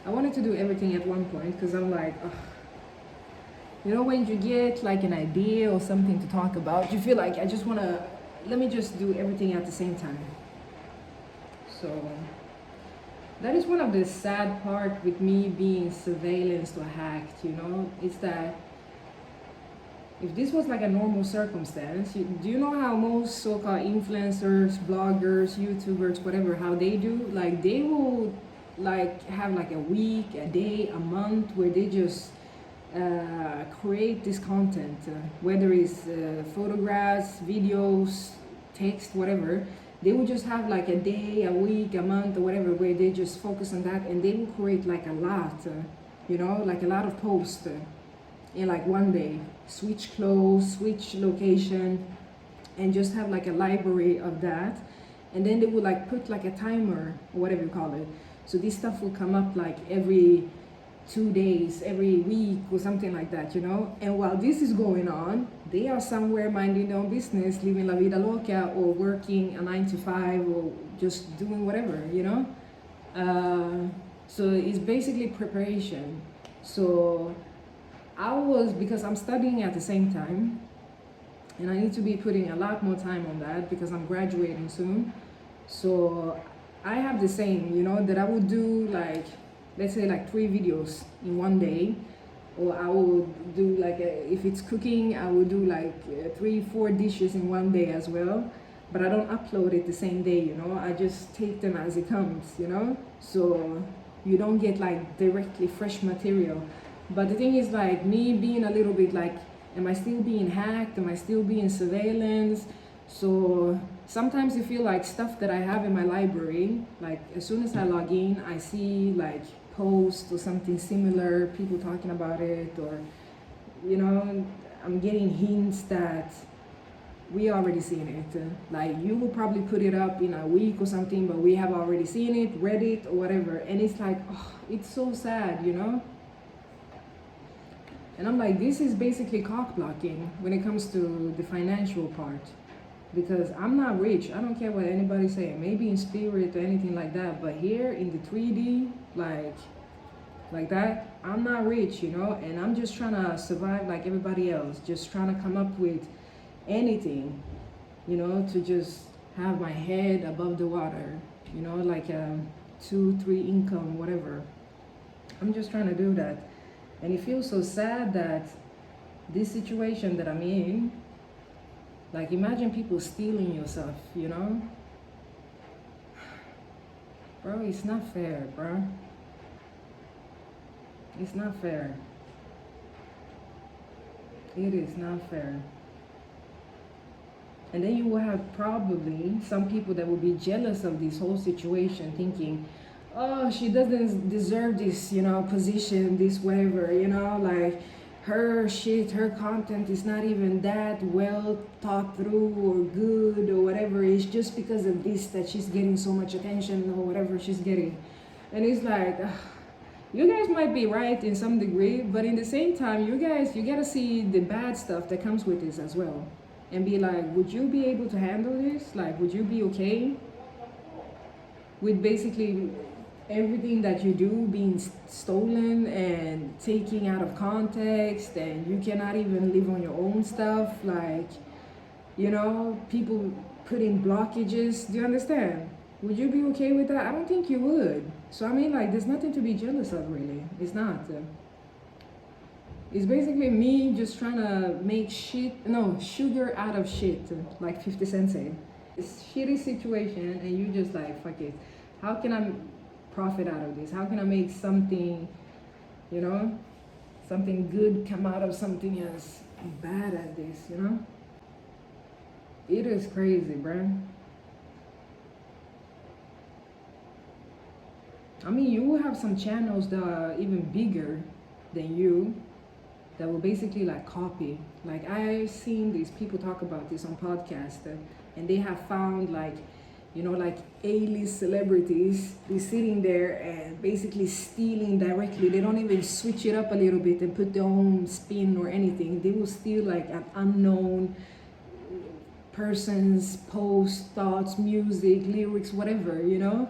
I wanted to do everything at one point because I'm like, ugh. You know, when you get like an idea or something to talk about, you feel like I just want to, let me just do everything at the same time. So that is one of the sad part with me being surveillanced or hacked, you know, is that if this was like a normal circumstance, do you know how most so-called influencers, bloggers, YouTubers, whatever, how they do? Like they will like have like a week, a day, a month where they just create this content, whether it's photographs, videos, text, whatever. They will just have like a day, a week, a month, or whatever, where they just focus on that, and they will create like a lot, you know, like a lot of posts in like one day. Switch clothes, switch location, and just have like a library of that. And then they will like put like a timer or whatever you call it. So this stuff will come up like every 2 days, every week, or something like that, you know. And while this is going on, they are somewhere minding their own business, living la vida loca, or working a 9 to 5, or just doing whatever, you know. So it's basically preparation. So I was, because I'm studying at the same time, and I need to be putting a lot more time on that because I'm graduating soon. So I have the same, you know, that I would do like, let's say like 3 videos in one day, or I would do like if it's cooking, I would do like 3-4 dishes in one day as well. But I don't upload it the same day, you know. I just take them as it comes, you know. So you don't get like directly fresh material. But the thing is, like, me being a little bit like, am I still being hacked? Am I still being surveillance? So sometimes you feel like stuff that I have in my library, like as soon as I log in, I see like posts or something similar, people talking about it, or, you know, I'm getting hints that we already seen it. Like you will probably put it up in a week or something, but we have already seen it, read it, or whatever. And it's like, oh, it's so sad, you know? And I'm like, this is basically cock blocking when it comes to the financial part. Because I'm not rich. I don't care what anybody's saying. Maybe in spirit or anything like that. But here in the 3D, like that, I'm not rich, you know? And I'm just trying to survive like everybody else. Just trying to come up with anything, you know, to just have my head above the water. You know, like a 2-3 income, whatever. I'm just trying to do that. And it feels so sad that this situation that I'm in, like imagine people stealing your stuff, you know? Bro, it's not fair, bro. It's not fair. It is not fair. And then you will have probably some people that will be jealous of this whole situation, thinking, oh, she doesn't deserve this, you know, position, this whatever, you know, like her shit, her content is not even that well thought through or good or whatever. It's just because of this that she's getting so much attention or whatever she's getting. And it's like, you guys might be right in some degree, but in the same time, you gotta see the bad stuff that comes with this as well. And be like, would you be able to handle this? Like, would you be okay with basically everything that you do being stolen and taken out of context, and you cannot even live on your own stuff? Like, you know, people putting blockages. Do you understand? Would you be okay with that? I don't think you would. So I mean, like, there's nothing to be jealous of, really. It's not. It's basically me just trying to make sugar out of shit, like 50 Cent said. It's a shitty situation, and you just like, fuck it. How can I profit out of this? How can I make something, you know, something good come out of something as bad as this, you know? It is crazy, bruh. I mean, you will have some channels that are even bigger than you, that will basically like copy. Like I've seen these people talk about this on podcasts, and they have found like, you know, like A-list celebrities be sitting there and basically stealing directly. They don't even switch it up a little bit and put their own spin or anything. They will steal like an unknown person's post, thoughts, music, lyrics, whatever, you know?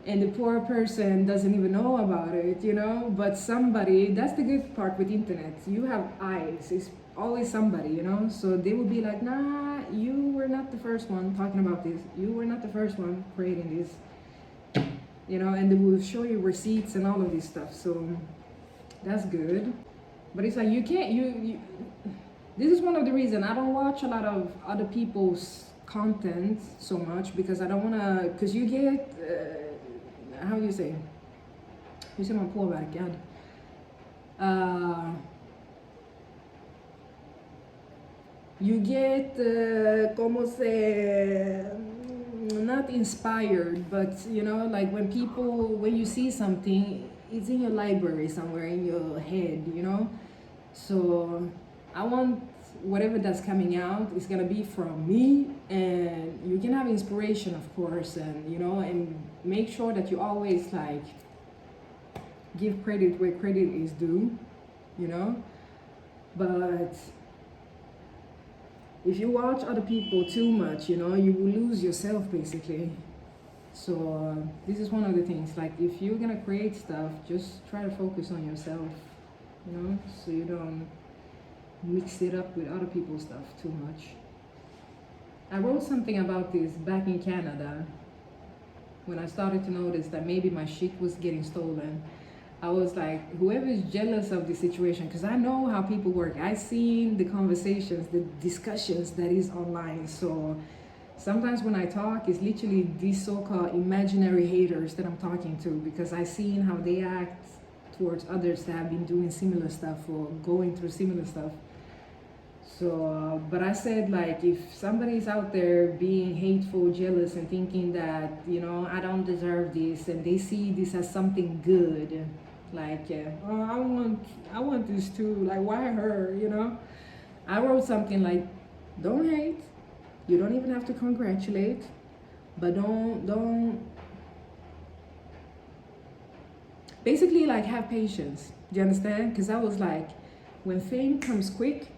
and the poor person doesn't even know about it, you know. But somebody, that's the good part with internet, you have eyes, it's always somebody, you know. So they will be like, nah, you were not the first one talking about this, you were not the first one creating this, you know. And they will show you receipts and all of this stuff. So that's good. But it's like you can't, you this is one of the reasons I don't watch a lot of other people's content so much, because I don't want to, because you get how do you say, hur ser man påverkad? You get como se, not inspired, but you know, like when people, when you see something, it's in your library somewhere in your head, you know. So I want whatever that's coming out is gonna be from me, and you can have inspiration, of course, and you know, and make sure that you always like give credit where credit is due, you know. But if you watch other people too much, you know, you will lose yourself basically. So this is one of the things, like if you're gonna create stuff, just try to focus on yourself, you know, so you don't mix it up with other people's stuff too much. I wrote something about this back in Canada when I started to notice that maybe my shit was getting stolen. I was like, whoever is jealous of the situation, because I know how people work. I've seen the conversations, the discussions that is online. So sometimes when I talk, it's literally these so-called imaginary haters that I'm talking to, because I've seen how they act towards others that have been doing similar stuff or going through similar stuff. So, but I said, like, if somebody's out there being hateful, jealous, and thinking that, you know, I don't deserve this, and they see this as something good, like, oh, I want this too, like, why her, you know? I wrote something like, don't hate, you don't even have to congratulate, but don't, basically, like, have patience. Do you understand? Because I was like, when fame comes quick,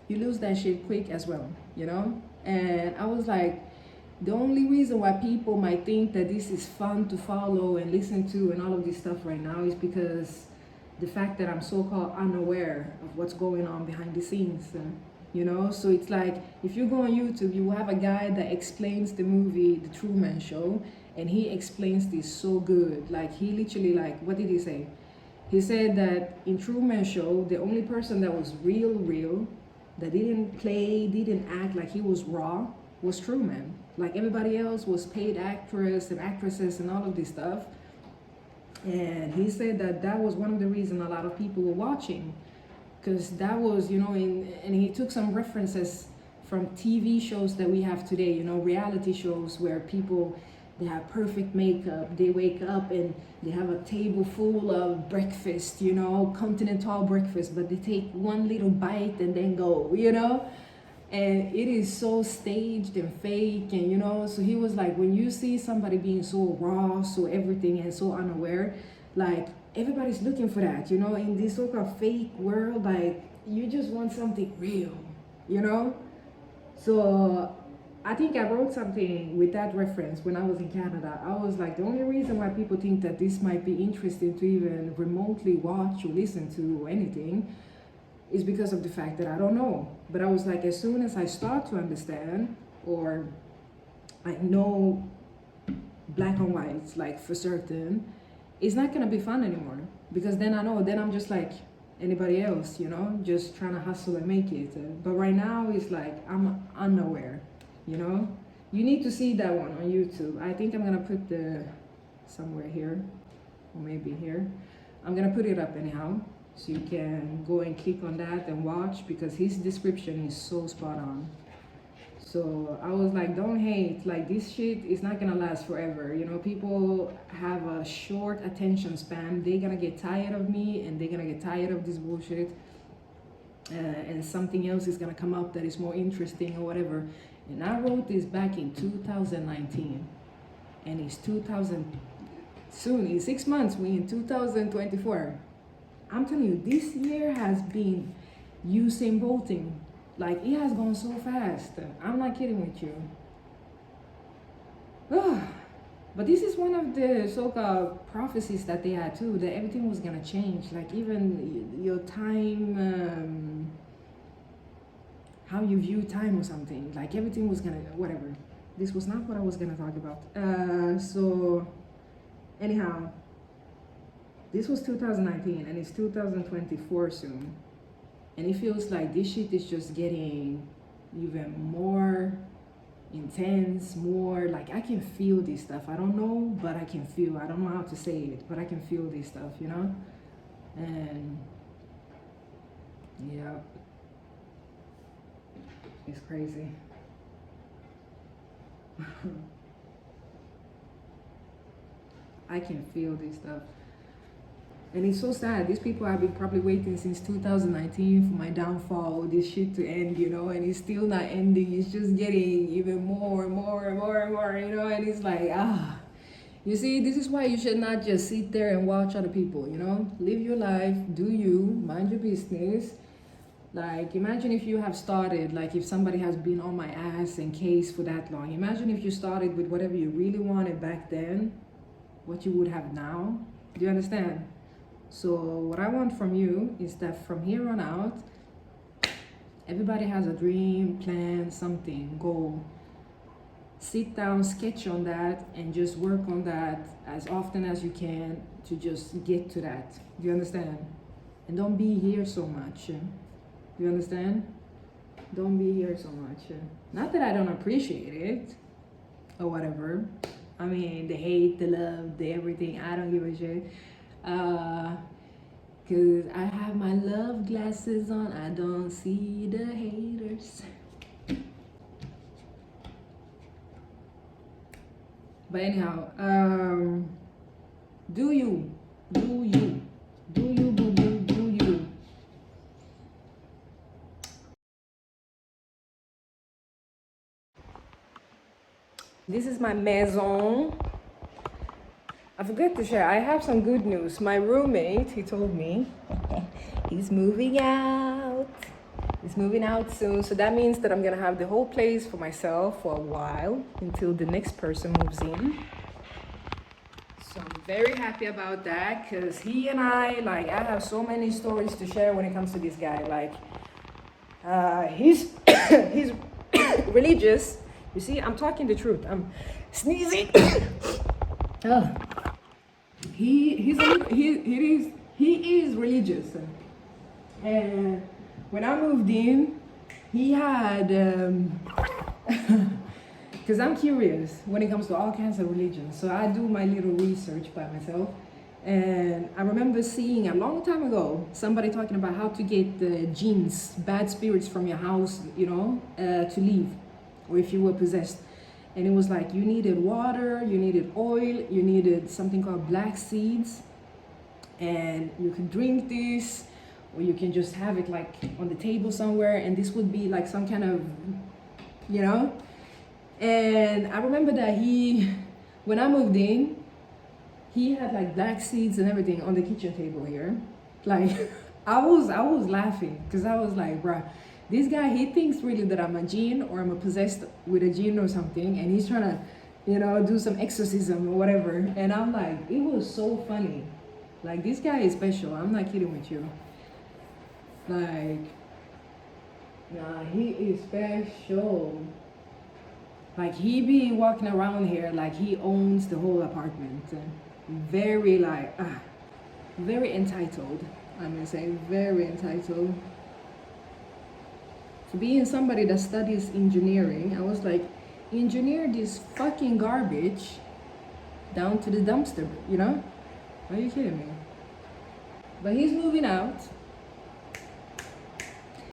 you lose that shit quick as well, you know? And I was like, the only reason why people might think that this is fun to follow and listen to and all of this stuff right now is because the fact that I'm so-called unaware of what's going on behind the scenes, you know? So it's like, if you go on YouTube, you have a guy that explains the movie The Truman Show, and he explains this so good. Like, he literally, like, what did he say? He said that in Truman Show, the only person that was real, that didn't play, didn't act like he was raw, was Truman. Like, everybody else was paid actors and actresses and all of this stuff. And he said that that was one of the reasons a lot of people were watching, because that was, you know, and he took some references from TV shows that we have today, you know, reality shows where people, they have perfect makeup, they wake up and they have a table full of breakfast, you know, continental breakfast, but they take one little bite and then go, you know? And it is so staged and fake, and you know, so he was like, when you see somebody being so raw, so everything, and so unaware, like, everybody's looking for that, you know, in this so-called fake world, like, you just want something real, you know? So I think I wrote something with that reference when I was in Canada. I was like, the only reason why people think that this might be interesting to even remotely watch or listen to or anything is because of the fact that I don't know. But I was like, as soon as I start to understand, or I know black and white, like for certain, it's not gonna be fun anymore. Because then I know, then I'm just like anybody else, you know, just trying to hustle and make it. But right now it's like, I'm unaware, you know. You need to see that one on YouTube. I think I'm gonna put the, somewhere here, or maybe here. I'm gonna put it up anyhow, so you can go and click on that and watch, because his description is so spot on. So I was like, don't hate, like, this shit is not gonna last forever, you know. People have a short attention span. They're gonna get tired of me, and they're gonna get tired of this bullshit, and something else is gonna come up that is more interesting or whatever. And I wrote this back in 2019, and it's 2000, soon in 6 months we in 2024. I'm telling you, this year has been Usain Bolting. Like, it has gone so fast. I'm not kidding with you. But this is one of the so-called prophecies that they had too, that everything was gonna change. Like even your time, how you view time or something. Like everything was gonna, whatever. This was not what I was gonna talk about. So anyhow, this was 2019 and it's 2024 soon. And it feels like this shit is just getting even more intense, more like I can feel this stuff. I don't know, but I can feel. I don't know how to say it, but I can feel this stuff, you know? And yeah, it's crazy. I can feel this stuff. And it's so sad. These people have been probably waiting since 2019 for my downfall, this shit to end, you know, and it's still not ending. It's just getting even more and more and more and more, you know, and it's like, you see, this is why you should not just sit there and watch other people, you know, live your life, do you, mind your business. Like, imagine if you have started, like if somebody has been on my ass and case for that long. Imagine if you started with whatever you really wanted back then, what you would have now. Do you understand? So what I want from you is that from here on out, everybody has a dream, plan, something, goal. Sit down, sketch on that, and just work on that as often as you can to just get to that. Do you understand? And don't be here so much. Do you understand? Don't be here so much. Not that I don't appreciate it or whatever. I mean, the hate, the love, the everything. I don't give a shit. Cause I have my love glasses on, I don't see the haters. But anyhow, do you, boo boo, do you. This is my maison. I forgot to share, I have some good news. My roommate, he told me, he's moving out. He's moving out soon. So that means that I'm gonna have the whole place for myself for a while until the next person moves in. So I'm very happy about that because he and I have so many stories to share when it comes to this guy. Like, he's religious. You see, I'm talking the truth. I'm sneezing. Oh. He is religious, and when I moved in, he had because I'm curious when it comes to all kinds of religions, so I do my little research by myself. And I remember seeing a long time ago somebody talking about how to get the jinns, bad spirits from your house, you know, to leave, or if you were possessed. And it was like you needed water, you needed oil, you needed something called black seeds. And you can drink this, or you can just have it like on the table somewhere. And this would be like some kind of, you know. And I remember that when I moved in, he had like black seeds and everything on the kitchen table here. Like, I was laughing because I was like, bruh. This guy, he thinks really that I'm a jinn or I'm possessed with a jinn or something, and he's trying to, you know, do some exorcism or whatever. And I'm like, it was so funny. Like, this guy is special. I'm not kidding with you. Like, nah, he is special. Like, he be walking around here like he owns the whole apartment. Very very entitled. I'm gonna say very entitled. Being somebody that studies engineering, I was like, engineer this fucking garbage down to the dumpster, you know? Are you kidding me? But he's moving out.